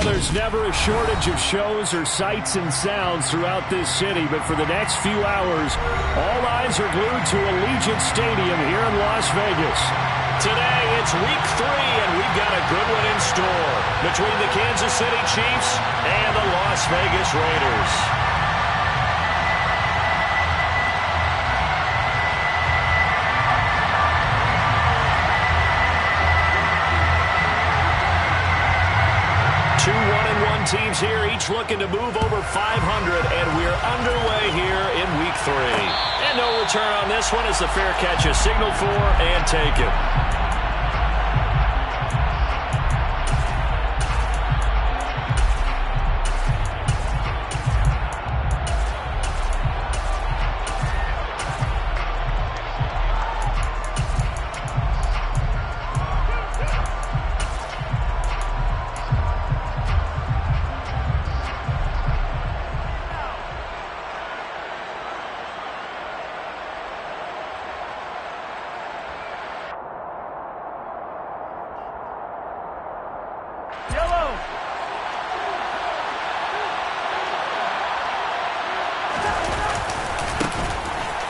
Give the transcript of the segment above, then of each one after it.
there's never a shortage of shows or sights and sounds throughout this city, but for the next few hours, all eyes are glued to Allegiant Stadium here in Las Vegas. Today, it's week 3, and we've got a good one in store between the Kansas City Chiefs and the Las Vegas Raiders. Two 1-1 teams here, each looking to move over 500, and we're underway here in week 3. And no return on this one as the fair catch is signaled for and taken.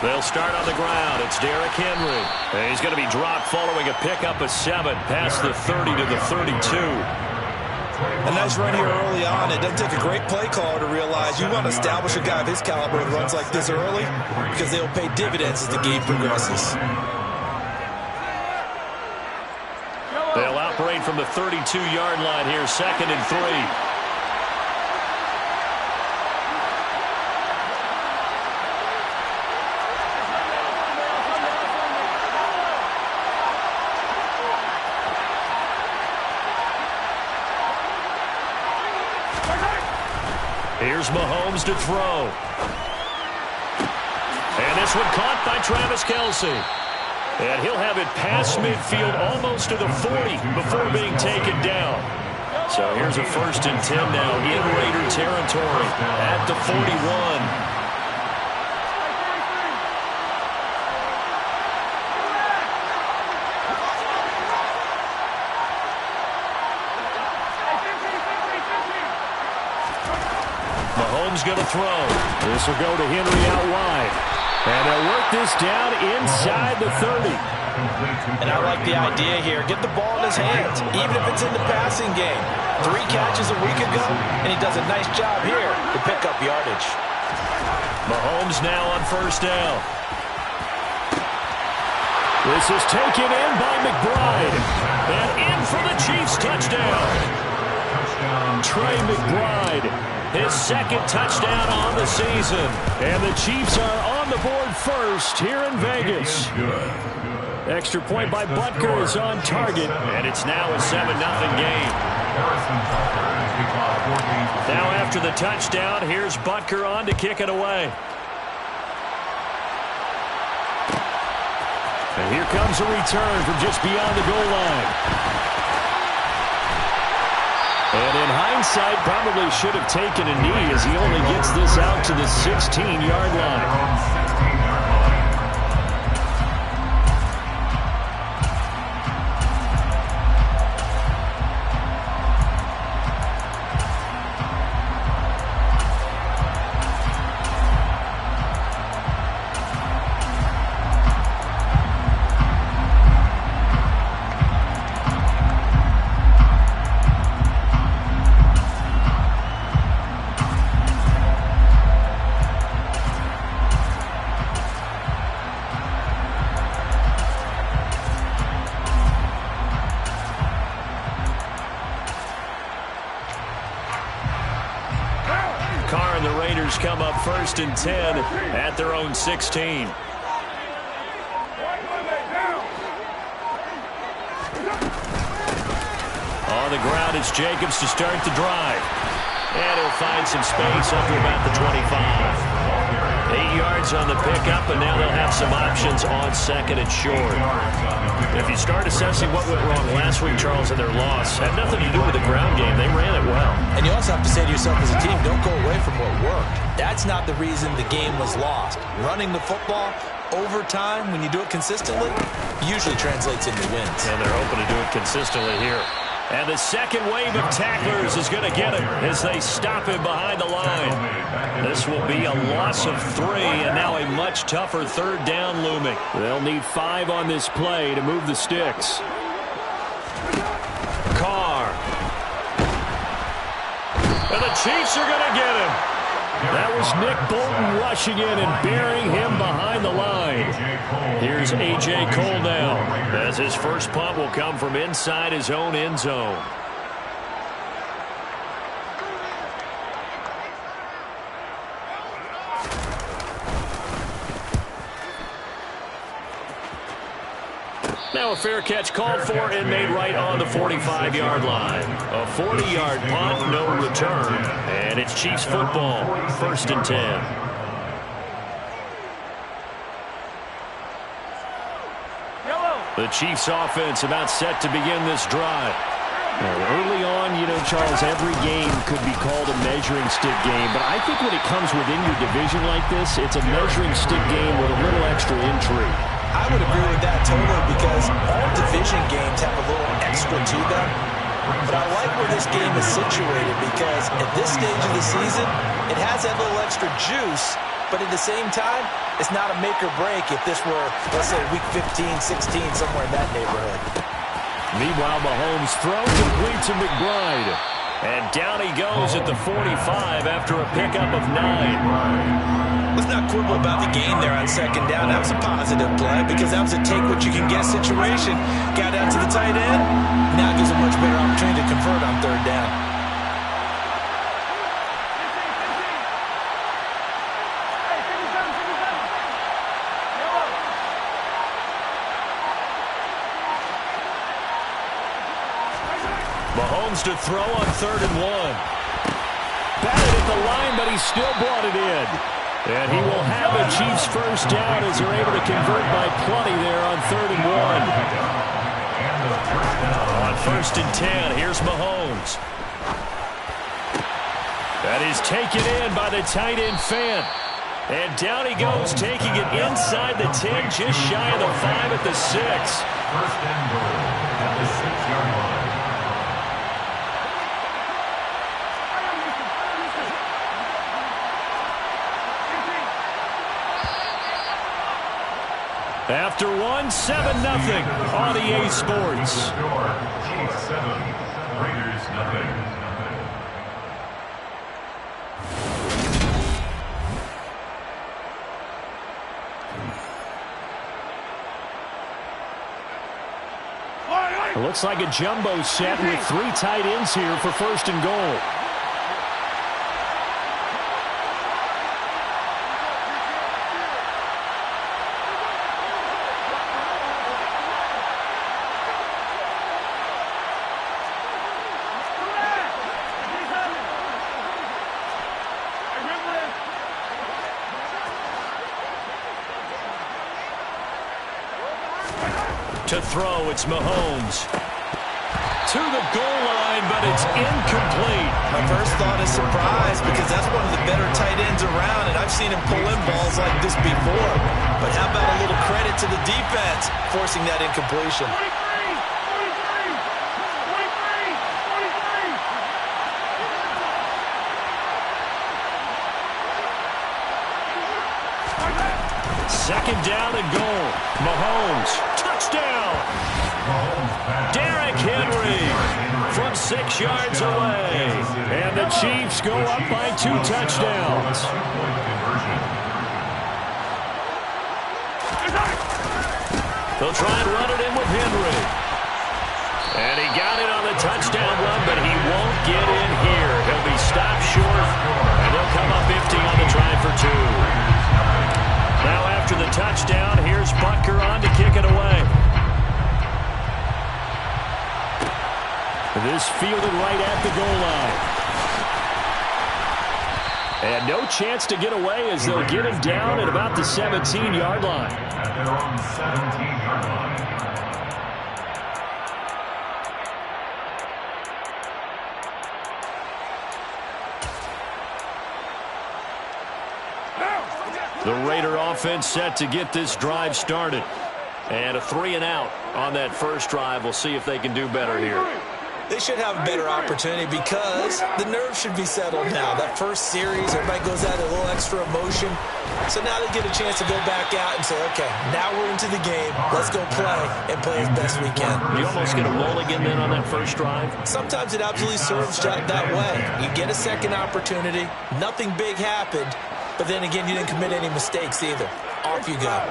They'll start on the ground. It's Derrick Henry. And he's going to be dropped following a pickup of 7 past the 30 to the 32. A nice run here early on. It doesn't take a great play caller to realize you want to establish a guy of his caliber with runs like this early because they'll pay dividends as the game progresses. They'll operate from the 32-yard line here, 2nd and 3. Here's Mahomes to throw. And this one caught by Travis Kelce. And he'll have it past midfield almost to the 40 before being taken down. So here's a 1st and 10 now in Raider territory at the 41. Mahomes going to throw. This will go to Henry out wide. And they'll work this down inside the 30. And I like the idea here. Get the ball in his hands, even if it's in the passing game. 3 catches a week ago, and he does a nice job here to pick up yardage. Mahomes now on 1st down. This is taken in by McBride. And in for the Chiefs touchdown. Trey McBride. His 2nd touchdown on the season. And the Chiefs are on the board first here in Vegas. Extra point by Butker is on target. And it's now a 7-0 game. Now after the touchdown, here's Butker on to kick it away. And here comes a return from just beyond the goal line. And in hindsight, probably should have taken a knee as he only gets this out to the 16-yard line. Come up 1st and 10 at their own 16. On the ground, it's Jacobs to start the drive. And he'll find some space up to about the 25. 8 yards on the pickup, and now they'll have some options on 2nd and short. If you start assessing what went wrong last week, Charles, in their loss, had nothing to do with the ground game. They ran it well. And you also have to say to yourself as a team, don't go away from what worked. That's not the reason the game was lost. Running the football over time, when you do it consistently, usually translates into wins. And they're hoping to do it consistently here. And the second wave of tacklers is going to get him as they stop him behind the line. This will be a loss of 3, and now a much tougher third down looming. They'll need 5 on this play to move the sticks. Carr. And the Chiefs are going to get him. That was Nick Bolton rushing in and burying him behind the line. Here's A.J. Cole now, as his first punt will come from inside his own end zone. Now a fair catch called for and made right on the 45-yard line. A 40-yard punt, no return, and it's Chiefs football, 1st and 10. The Chiefs offense about set to begin this drive. Well, early on, Charles, every game could be called a measuring stick game, but I think when it comes within your division like this, it's a measuring stick game with a little extra intrigue. I would agree with that totally, because all division games have a little extra to them. But I like where this game is situated, because at this stage of the season, it has that little extra juice, but at the same time, it's not a make or break if this were, let's say, week 15, 16, somewhere in that neighborhood. Meanwhile, Mahomes throws complete to McBride. And down he goes at the 45 after a pickup of 9. Let's not quibble about the gain there on 2nd down. That was a positive play, because that was a take-what-you-can-get situation. Got out to the tight end. Now gives a much better opportunity to convert on 3rd down. Mahomes to throw on 3rd and 1. Batted at the line, but he still brought it in. And he will have a Chiefs first down as they're able to convert by plenty there on 3rd and 1. On 1st and 10, here's Mahomes. That is taken in by the tight end Fant. And down he goes, taking it inside the 10, just shy of the 5 at the 6. 1st and goal at the 6-yard line. After 1, 7-0 on EA Sports. Chiefs 7, Raiders 0. It looks like a jumbo set with 3 tight ends here for 1st and goal. To throw, it's Mahomes. To the goal line, but it's incomplete. My first thought is surprise, because that's one of the better tight ends around, and I've seen him pull in balls like this before. But how about a little credit to the defense forcing that incompletion? Second down and goal. Mahomes, touchdown. Derrick Henry from 6 yards away. And the Chiefs go up by 2 touchdowns. They'll try and run it in with Henry. And he got it on the touchdown run, but he won't get in here. He'll be stopped short, and they'll come up empty on the try for 2. Now after the touchdown, here's Butker on to kick it away. This fielded right at the goal line. And no chance to get away as they'll get him down at about the 17-yard line. At their own 17-yard line. The Raider offense set to get this drive started. And a 3-and-out on that first drive. We'll see if they can do better here. They should have a better opportunity because the nerves should be settled now. That first series, everybody goes out a little extra emotion. So now they get a chance to go back out and say, okay, now we're into the game. Let's go play and play as best we can. You almost get a mulligan then on that first drive? Sometimes it absolutely serves that way. You get a second opportunity. Nothing big happened. But then again, you didn't commit any mistakes either. Off you go.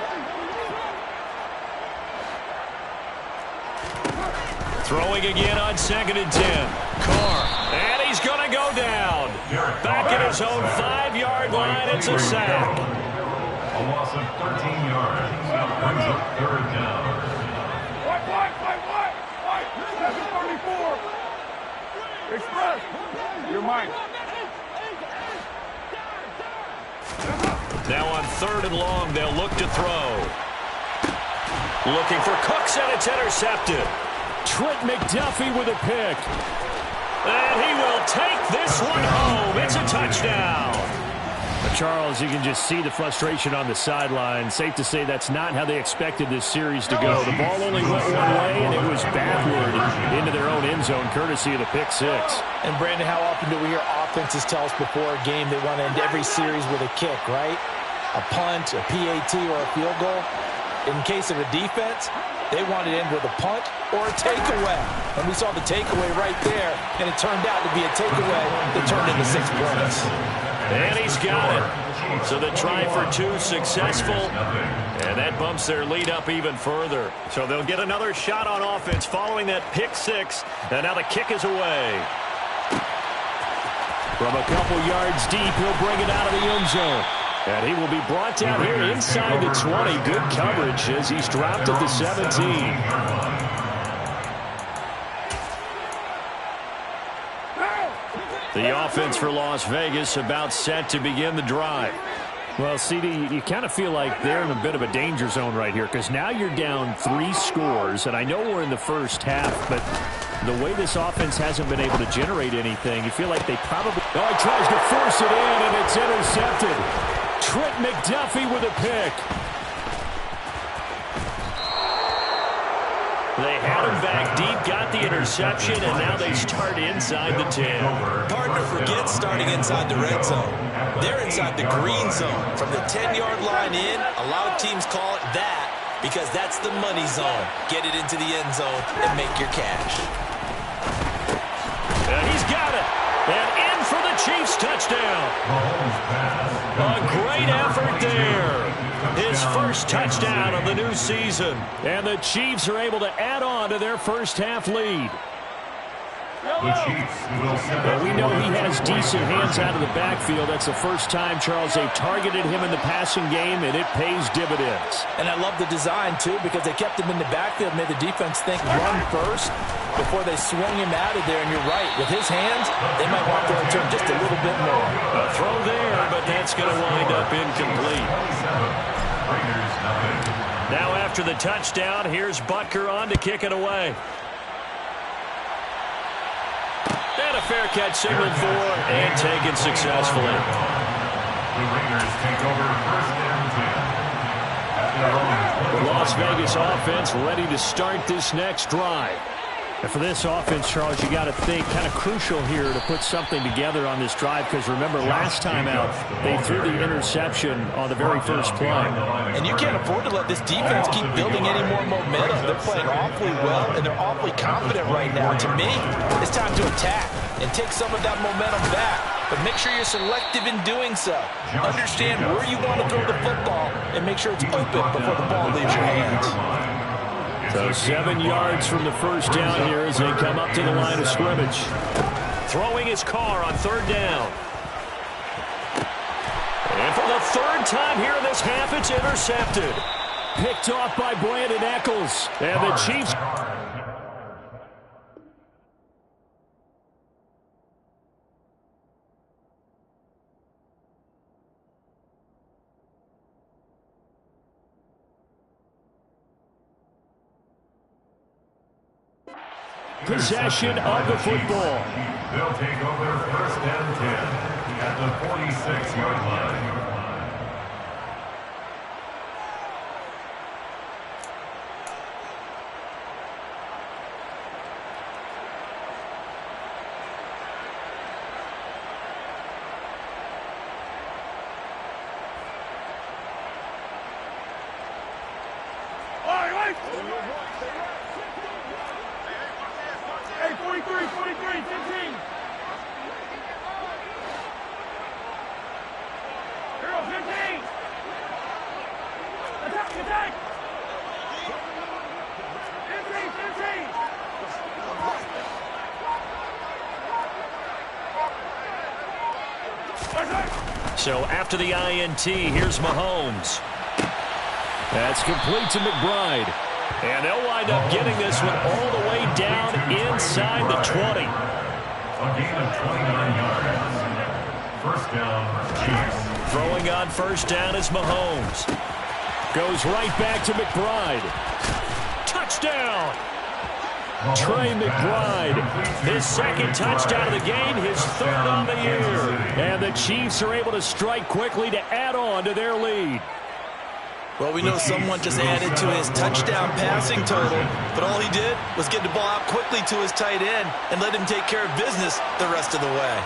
Throwing again on 2nd and 10. Carr. And he's going to go down. Back at his own 5-yard line. It's a sack. A loss of 13 yards. That brings up 3rd down. White. 734. Express. Your mic. Now on 3rd and long, they'll look to throw. Looking for Cooks, and it's intercepted. Trent McDuffie with a pick. And he will take this one home. It's a touchdown. Charles, you can just see the frustration on the sideline. Safe to say that's not how they expected this series to go. The ball only went one way, and it was backward into their own end zone, courtesy of the pick six. And, Brandon, how often do we hear offenses tell us before a game they want to end every series with a kick, right? A punt, a PAT, or a field goal. In case of a defense, they want to end with a punt or a takeaway. And we saw the takeaway right there, and it turned out to be a takeaway that turned into 6 points. And he's got it. So the try for 2 successful. And that bumps their lead up even further. So they'll get another shot on offense following that pick 6. And now the kick is away. From a couple yards deep, he'll bring it out of the end zone. And he will be brought down here inside the 20. Good coverage as he's dropped at the 17. The offense for Las Vegas about set to begin the drive. Well, CD, you kind of feel like they're in a bit of a danger zone right here because now you're down 3 scores, and I know we're in the first half, but the way this offense hasn't been able to generate anything, you feel like they probably... Oh, he tries to force it in, and it's intercepted. Trent McDuffie with a pick. They had him back deep, got the interception, and now they start inside the 10. Hard to forget starting inside the red zone. They're inside the green zone. From the 10-yard line in, a lot of teams call it that because that's the money zone. Get it into the end zone and make your cash. And he's got it. And in for the Chiefs touchdown. A great effort there. His first touchdown of the new season. And the Chiefs are able to add on to their first half lead. Well, we know he has decent hands out of the backfield. That's the first time, Charles, they've targeted him in the passing game, and it pays dividends. And I love the design, too, because they kept him in the backfield, made the defense think run first before they swung him out of there. And you're right, with his hands, they might want to return just a little bit more. A throw there, but that's going to wind up incomplete. Now after the touchdown, here's Butker on to kick it away. And a fair catch signaled for and taken successfully. The Raiders take over 1st and 10. The Las Vegas offense ready to start this next drive. And for this offense, Charles, you got to think kind of crucial here to put something together on this drive because remember last time out they threw the interception on the very first play. And you can't afford to let this defense keep building any more momentum. They're playing awfully well and they're awfully confident right now. To me, it's time to attack and take some of that momentum back. But make sure you're selective in doing so. Understand where you want to throw the football and make sure it's open before the ball leaves your hands. So 7 yards from the first down here as they come up to the line of scrimmage. Throwing his Carr on 3rd down. And for the 3rd time here in this half, it's intercepted. Picked off by Brandon Echols. And the Chiefs... possession of the football. They'll take over 1st and 10 at the 46-yard line. So after the INT, here's Mahomes. That's complete to McBride. And they'll wind up getting this one all the way down inside the 20. A gain of 29 yards. First down, Chiefs. Throwing on first down is Mahomes. Goes right back to McBride. Touchdown! Trey McBride. His second touchdown of the game, his third on the year. And the Chiefs are able to strike quickly to add on to their lead. Well, we know someone just added to his touchdown passing total, but all he did was get the ball out quickly to his tight end and let him take care of business the rest of the way.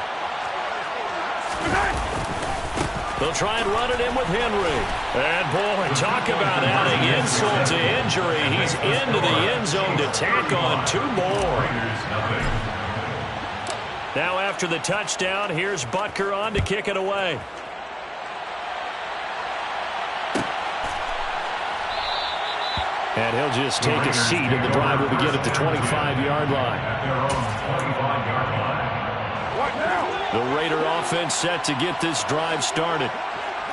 They'll try and run it in with Henry. And, boy, talk about adding insult to injury. He's into the end zone to tack on 2 more. Now after the touchdown, here's Butker on to kick it away. And he'll just take a seat, and the drive will begin at the 25-yard line. The Raider offense set to get this drive started.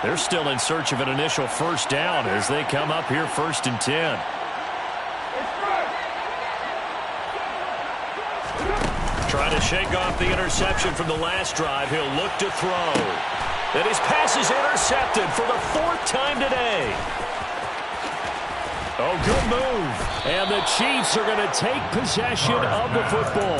They're still in search of an initial first down as they come up here 1st and 10. Trying to shake off the interception from the last drive. He'll look to throw. And his pass is intercepted for the 4th time today. Oh, good move. And the Chiefs are going to take possession of the football.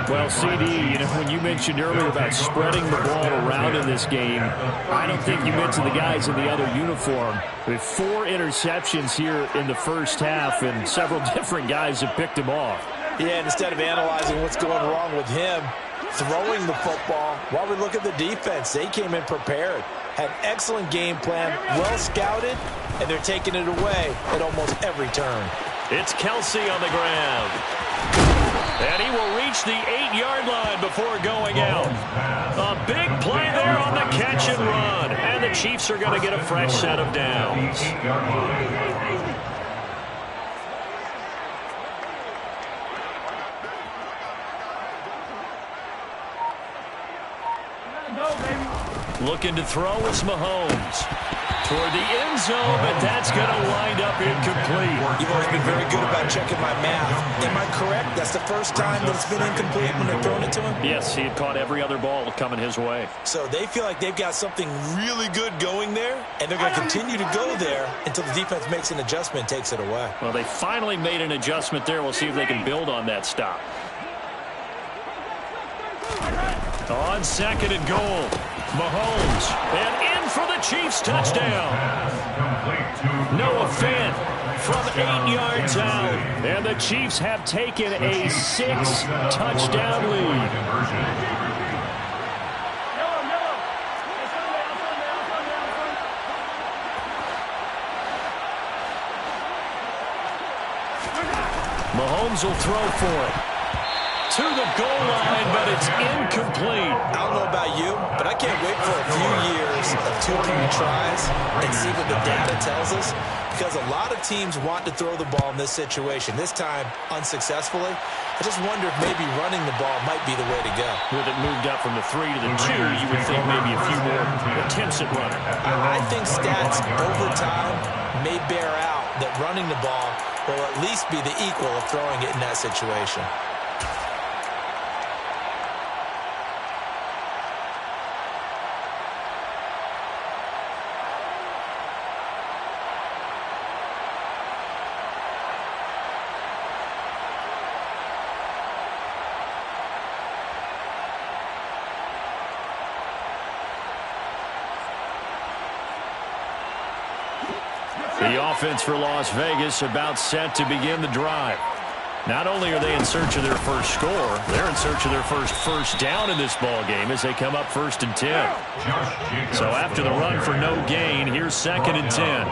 Well, CD, when you mentioned earlier about spreading the ball around in this game, I don't think you mentioned the guys in the other uniform. With 4 interceptions here in the first half, and several different guys have picked him off. Yeah, and instead of analyzing what's going wrong with him, throwing the football, while we look at the defense, they came in prepared. Had excellent game plan, well scouted, and they're taking it away at almost every turn. It's Kelce on the ground. And he will reach the 8-yard line before going out. A big play there on the catch and run. And the Chiefs are going to get a fresh set of downs. Looking to throw is Mahomes. Toward the end zone, but that's going to wind up incomplete. You've always been very good about checking my math. Am I correct? That's the first time that it's been incomplete when they're throwing it to him? Yes, he had caught every other ball coming his way. So they feel like they've got something really good going there, and they're going to continue to go there until the defense makes an adjustment and takes it away. Well, they finally made an adjustment there. We'll see if they can build on that stop. On 2nd and goal, Mahomes, and in for the Chiefs touchdown. Noah Fant from 8 yards out. And the Chiefs have taken a 6-touchdown lead. Mahomes will throw for it. To the goal line, but it's incomplete. I don't know about you, but I can't wait for a few years of 2-point tries and see what the data tells us, because a lot of teams want to throw the ball in this situation. This time, unsuccessfully. I just wonder if maybe running the ball might be the way to go. With it moved up from the 3 to the 2, you would think maybe a few more attempts at running. I think stats over time may bear out that running the ball will at least be the equal of throwing it in that situation. The offense for Las Vegas about set to begin the drive. Not only are they in search of their first score, they're in search of their first down in this ball game as they come up 1st and 10. So after the run for no gain, here's 2nd and 10.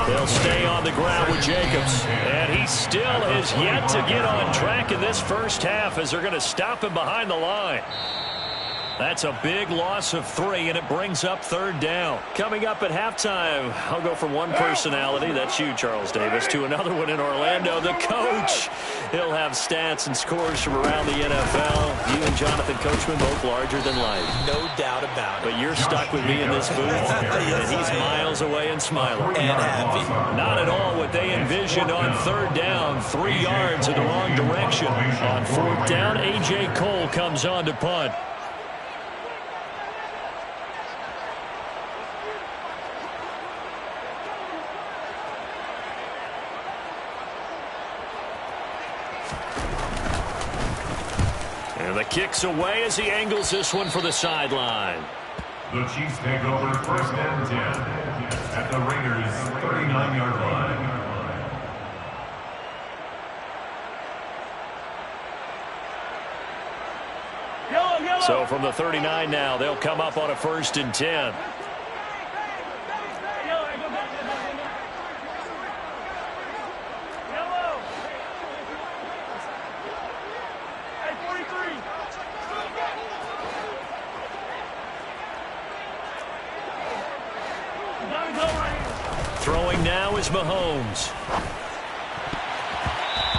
They'll stay on the ground with Jacobs. And he still has yet to get on track in this first half as they're going to stop him behind the line. That's a big loss of 3, and it brings up 3rd down. Coming up at halftime, I'll go from one personality, that's you, Charles Davis, to another one in Orlando, the coach. He'll have stats and scores from around the NFL. You and Jonathan Coachman both larger than life. No doubt about it. But you're stuck with me in this booth, Yes, and he's miles away and smiling. And happy. Not at all what they envisioned on 3rd down, 3 yards in the wrong direction. On 4th down, A.J. Cole comes on to punt. And the kick's away as he angles this one for the sideline. The Chiefs take over 1st and 10 at the Raiders' 39-yard line. So from the 39 now, they'll come up on a 1st and 10. Throwing now is Mahomes.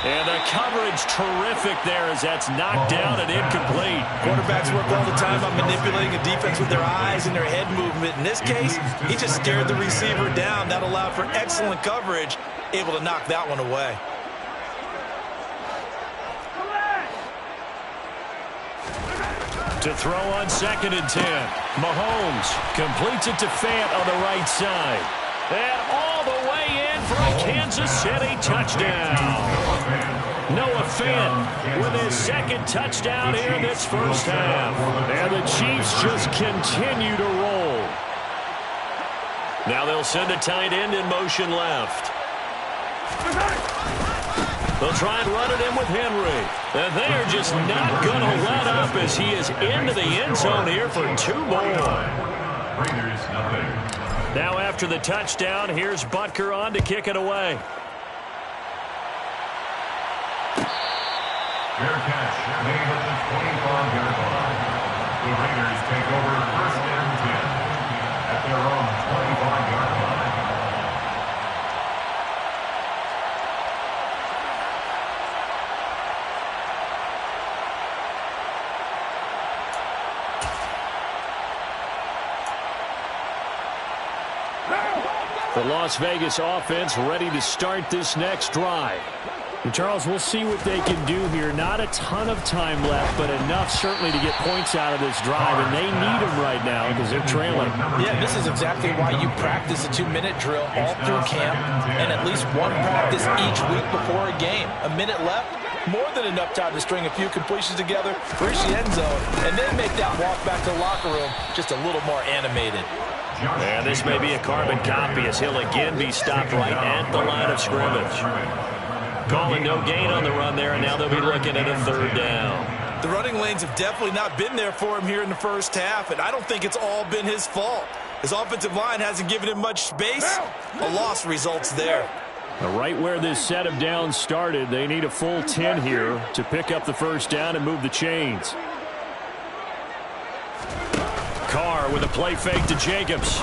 And the coverage terrific there as that's knocked down and incomplete. Quarterbacks work all the time on manipulating a defense with their eyes and their head movement. In this case, he just scared the receiver down. That allowed for excellent coverage, able to knock that one away. To throw on 2nd and 10. Mahomes completes it to Fant on the right side. And all the way in for a Kansas City touchdown. Noah Fant with his 2nd touchdown here in this 1st half. And the Chiefs just continue to roll. Now they'll send a tight end in motion left. They'll try and run it in with Henry. And they are just not going to let up as he is into the end zone here for 2 more. Raiders nothing. Now after the touchdown, here's Butker on to kick it away. Fair catch made at the 25-yard line. The Raiders take over 1st and 10 at their own 25-yard line. The Las Vegas offense ready to start this next drive. And Charles, we'll see what they can do here. Not a ton of time left, but enough certainly to get points out of this drive, and they need them right now because they're trailing. Yeah, this is exactly why you practice a 2-minute drill all through camp and at least one practice each week before a game. A minute left, more than enough time to string a few completions together, reach the end zone, and then make that walk back to the locker room just a little more animated. And this may be a carbon copy as he'll again be stopped right at the line of scrimmage. Calling no gain on the run there, and now they'll be looking at a 3rd down. The running lanes have definitely not been there for him here in the 1st half, and I don't think it's all been his fault. His offensive line hasn't given him much space. A loss results there. Right where this set of downs started, they need a full 10 here to pick up the 1st down and move the chains. Carr with a play fake to Jacobs.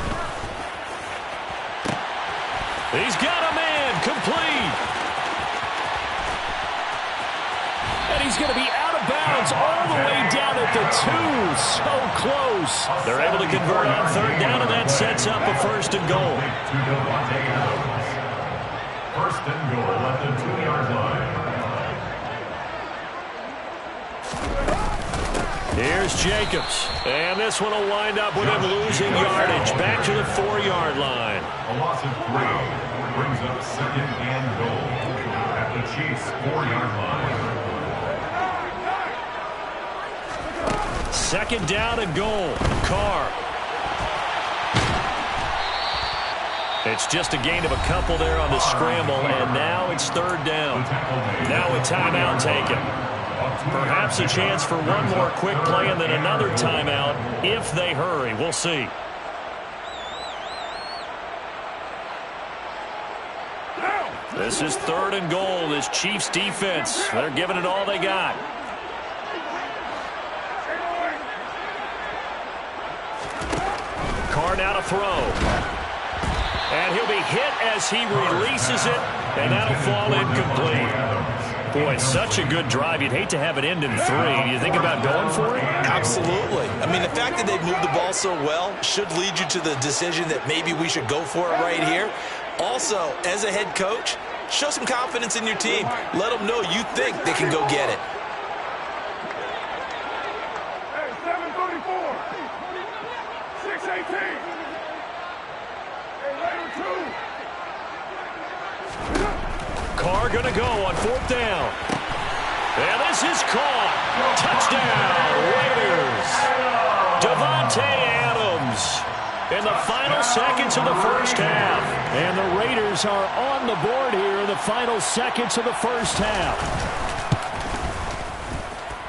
He's got a man complete. And he's going to be out of bounds all the way down at the 2. So close. They're able to convert on 3rd down, and that sets up a 1st and goal. 1st and goal at the 2-yard line. Here's Jacobs. And this one will wind up with him losing yardage. Back to the 4-yard line. A loss of 3 brings up 2nd and goal at the Chiefs' 4-yard line. 2nd down and goal. Carr. It's just a gain of a couple there on the scramble, and now it's 3rd down. Now a timeout taken. Perhaps a chance for one more quick play and then another timeout if they hurry. We'll see. This is 3rd and goal. This Chiefs defense, they're giving it all they got. Carr now to throw. And he'll be hit as he releases it, and that'll fall incomplete. Boy, such a good drive. You'd hate to have it end in 3. Do you think about going for it? Absolutely. I mean, the fact that they've moved the ball so well should lead you to the decision that maybe we should go for it right here. Also, as a head coach, show some confidence in your team. Let them know you think they can go get it. Hey, 734. 618. Hey, later 2. Carr going to go on 4th down. And this is caught. Touchdown, Raiders. Davante Adams in the final seconds of the first half. And the Raiders are on the board here in the final seconds of the first half.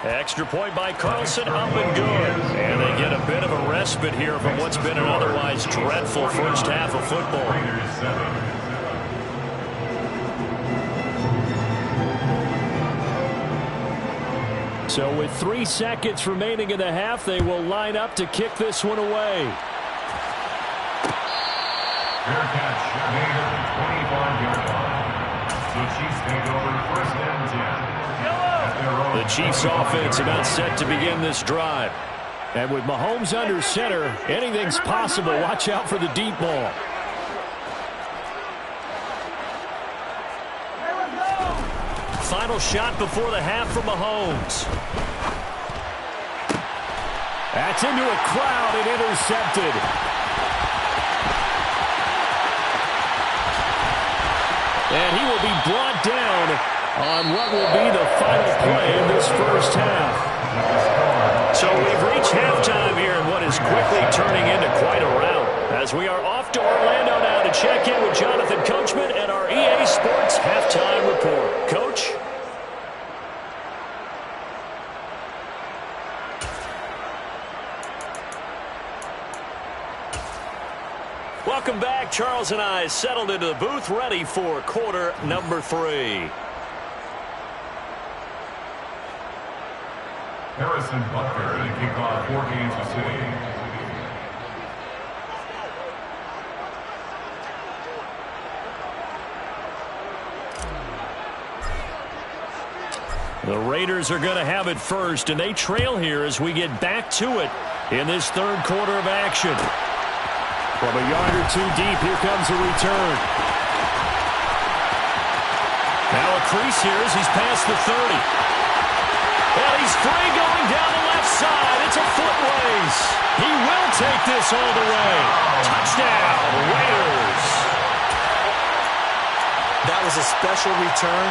Extra point by Carlson, up and good. And they get a bit of a respite here from what's been an otherwise dreadful first half of football. So with 3 seconds remaining in the half, they will line up to kick this one away. Fair catch made at the 25-yard line. The Chiefs take over 1st and 10. The Chiefs offense about set to begin this drive. And with Mahomes under center, anything's possible. Watch out for the deep ball. Final shot before the half from Mahomes. That's into a crowd and intercepted. And he will be brought down on what will be the final play of this first half. So we've reached halftime here in what is quickly turning into quite a rout. As we are off to Orlando now to check in with Jonathan Coachman and our EA Sports Halftime Report. Coach? Welcome back. Charles and I settled into the booth, ready for quarter number 3. Harrison Butker to kick off for Kansas City. The Raiders are going to have it first, and they trail here as we get back to it in this third quarter of action. From a yard or 2 deep, here comes a return. Now a crease here as he's past the 30. And he's free going down the left side. It's a foot race. He will take this all the way. Touchdown, Raiders. That was a special return,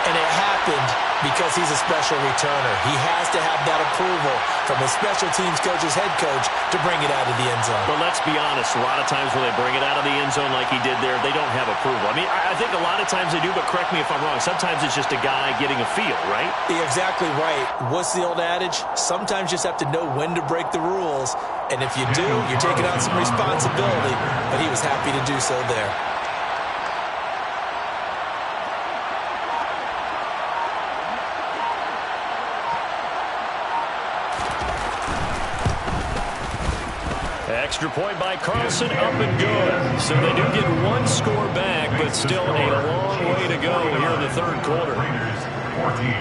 and it happened because he's a special returner. He has to have that approval from his special teams coach's head coach to bring it out of the end zone. But let's be honest, a lot of times when they bring it out of the end zone like he did there, they don't have approval. I mean, I think a lot of times they do, but correct me if I'm wrong. Sometimes it's just a guy getting a feel, right? You're exactly right. What's the old adage? Sometimes you just have to know when to break the rules. And if you do, you're taking on some responsibility. But he was happy to do so there. Extra point by Carlson, up and good. So they do get 1 score back, but still a long way to go here in the third quarter. Raiders 14.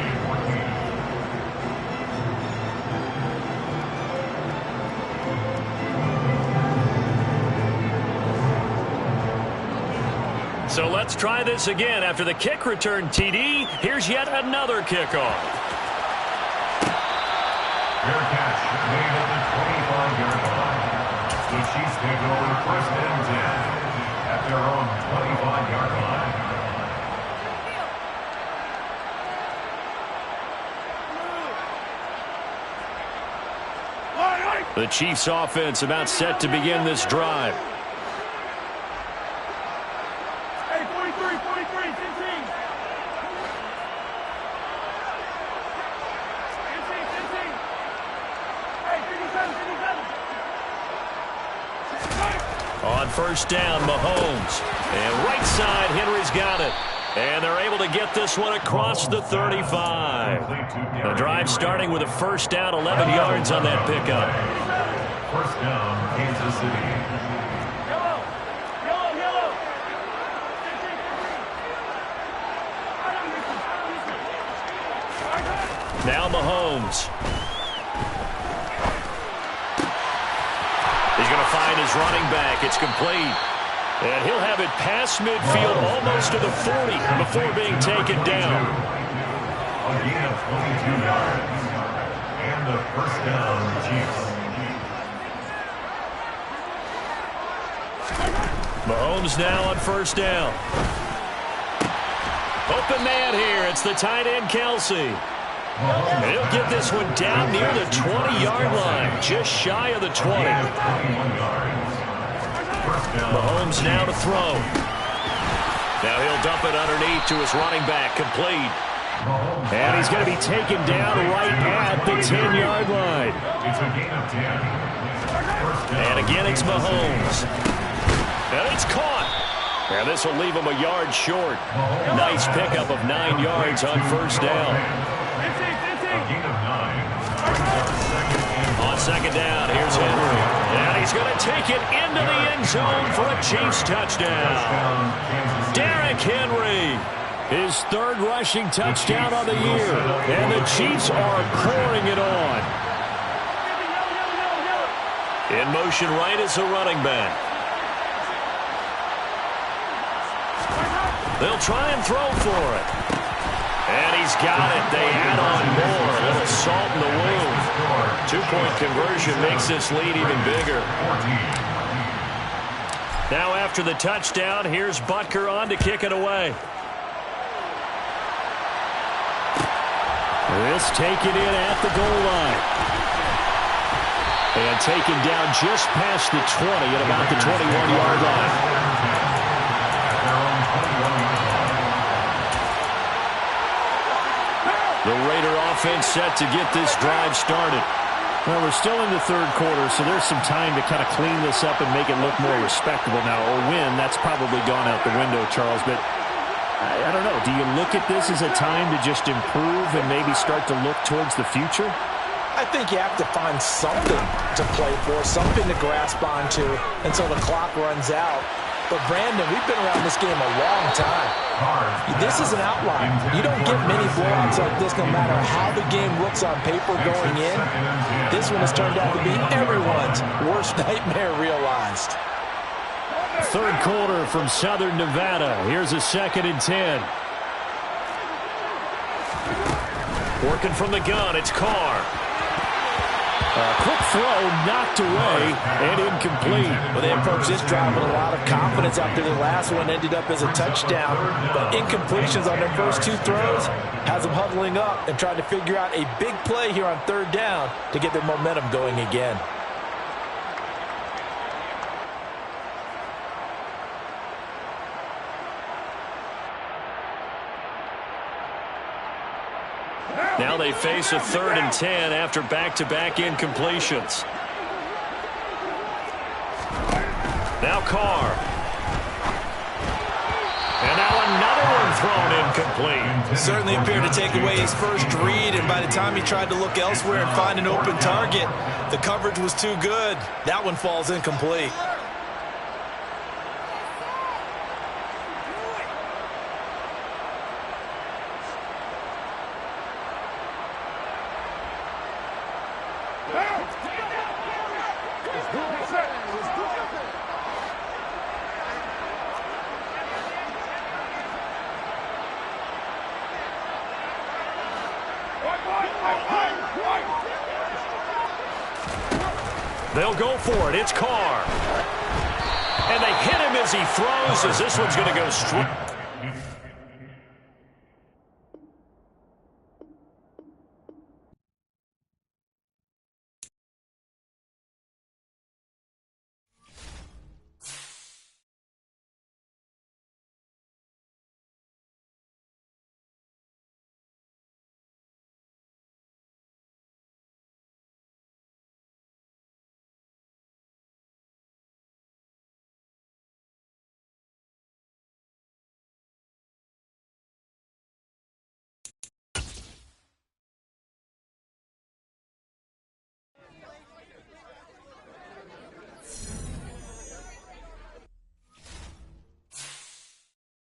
So let's try this again. After the kick return TD, here's yet another kickoff. Fair catch made at the 25-yard line. The Chiefs take over 1st and 10 at their own 25-yard line. The Chiefs offense about set to begin this drive. Hey, 43, 15. 15. Hey, 57. On first down, Mahomes. And right side, Henry's got it. And they're able to get this one across the 35. The drive starting with a first down, 11 yards on that pickup. First down, Kansas City. Now Mahomes. He's going to find his running back. It's complete. And he'll have it past midfield almost to the 40 before being taken down. Again, 22 yards. And the first down, Chiefs. Mahomes now on first down. Open man here. It's the tight end, Kelce. And he'll get this one down near the 20-yard line, just shy of the 20. Mahomes now to throw. Now he'll dump it underneath to his running back, complete. And he's going to be taken down right at the 10-yard line. It's a gain of 10. And again, it's Mahomes. And it's caught. And this will leave him a yard short. Nice pickup of 9 yards on first down. On second down, here's Henry. And he's going to take it into the end zone for a Chiefs touchdown. Derrick Henry. His third rushing touchdown of the year. And the Chiefs are pouring it on. In motion right is a running back. They'll try and throw for it. And he's got it. They add on more. A little salt in the wound. 2-point conversion makes this lead even bigger. Now after the touchdown, here's Butker on to kick it away. This taken in at the goal line. And taken down just past the 20 at about the 21-yard line. The Raider offense set to get this drive started. Well, we're still in the third quarter, so there's some time to kind of clean this up and make it look more respectable now. Or win, that's probably gone out the window, Charles. But I don't know. Do you look at this as a time to just improve and maybe start to look towards the future? I think you have to find something to play for, something to grasp onto until the clock runs out. But, Brandon, we've been around this game a long time. This is an outlier. You don't get many blowouts like this no matter how the game looks on paper going in. This one has turned out to be everyone's worst nightmare realized. Third quarter from Southern Nevada. Here's a 2nd and 10. Working from the gun, it's Carr. Quick throw knocked away and incomplete. Well, they approached this drive with a lot of confidence after the last one ended up as a touchdown. But incompletions on their first 2 throws has them huddling up and trying to figure out a big play here on third down to get their momentum going again. Now they face a 3rd and 10 after back-to-back incompletions. Now Carr. And now another one thrown incomplete. Certainly appeared to take away his first read, and by the time he tried to look elsewhere and find an open target, the coverage was too good. That one falls incomplete. They'll go for it. It's Carr. And they hit him as he throws, as this one's going to go straight.